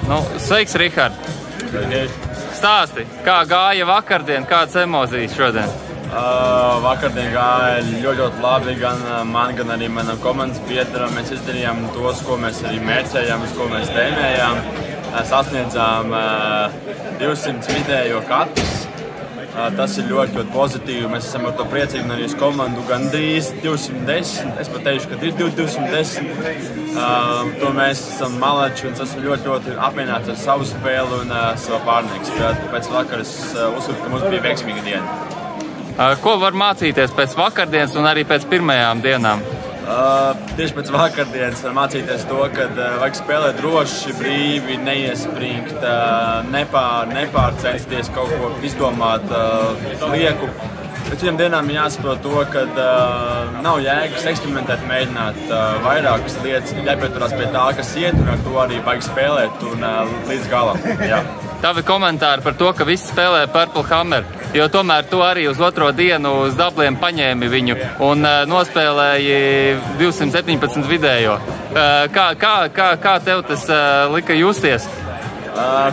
Nu, sveiks, Rihard! Stāsti, kā gāja vakardien, kādas emocijas šodien? Vakardien gāja ļoti labi, gan man, gan arī manam komandas biedram. Mēs izdarījām tos, ko mēs arī mērķējām, uz ko mēs tēmējām. Sasniedzām 200 vidējo katrs. Tas ir ļoti, ļoti pozitīvi. Mēs esam ar to priecīgi un arī uz komandu gandrīz 210. Es pat teikšu, ka ir 210. To mēs esam malači un esmu ļoti, ļoti apmierināts ar savu spēli un savu pārnieku spēli. Pēc vakar es uzskatu, ka mums bija veiksmīga diena. Ko var mācīties pēc vakardienas un arī pēc pirmajām dienām? Tieši pēc vakardienas var mācīties to, ka vajag spēlēt droši, brīvi, neiespringt, nepārcensties kaut ko izdomāt lieku. Pēc viņam dienām ir jāsaprot to, ka nav jēgas eksperimentēt, mēģināt vairākas lietas, jāpieturās pie tā, kas iet, un ar to arī vajag spēlēt un līdz galam. Jā. Tavi komentāri par to, ka visi spēlē Purple Hammer, jo tomēr tu arī uz otro dienu uz dabliem paņēmi viņu un nospēlēji 217 vidējo. Kā tev tas lika justies?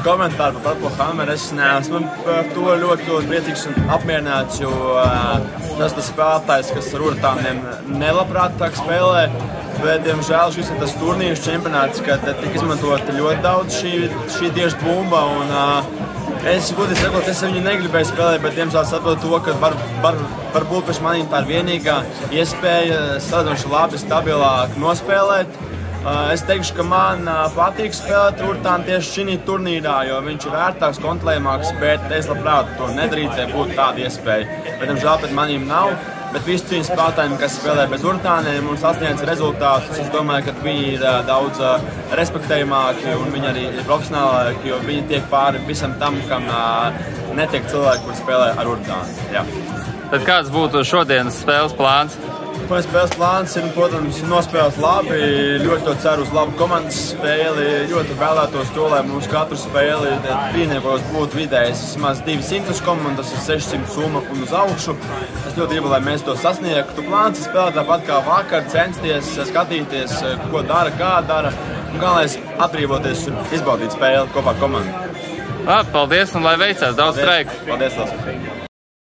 Komentāri par Purple Hammer es neesmu par to ļoti priecīgs un apmierināts, jo tas spēlētājs, kas ar urtāniem nelabprātāk spēlē, bet, diemžēl, šis ir tas turnīrs čempionāts, kad tika izmantota ļoti daudz šī tieši bumba, un es, godīgi sakot, es viņu negribēju spēlēt, bet, diemžēl, saprotu to, ka varbūt pēc manīm tā ir vienīgā iespēja salīdzinoši labi, stabilāk nospēlēt. Es teikšu, ka man patīk spēlēt urtānu tieši šī turnīrā, jo viņš ir vērtāks, kontrolējamāks, bet es labprāt to nedarītu, ja būtu tāda iespēja. Bet, diemžēl, pēc manīm nav. Bet visi cīņas spēlētājiem, kas spēlē bez urtāniem un sasniedz rezultātus, es domāju, ka viņi ir daudz respektējamāki un viņi arī ir profesionālāki, jo viņi tiek pāri visam tam, kam netiek cilvēki, kur spēlē ar urtānu. Jā. Tad kāds būtu šodienas spēles plāns? Mans spēles plāns ir, protams, nospēlēt labi, ļoti ceru uz labu komandas spēli, ļoti vēlētos to, lai mums katru spēli trīniekos būtu vidējais vismaz 200 komandas, 600 summa un uz augšu. Es ļoti gribu, lai mēs to sasniegtu. Plāns ir spēlēt tāpat kā vakar, censties, skatīties, ko dara, kā dara, un galvenais atbrīvoties un izbaudīt spēli kopā ar komandu. Paldies un lai veicās, daudz streiku! Paldies, Lās!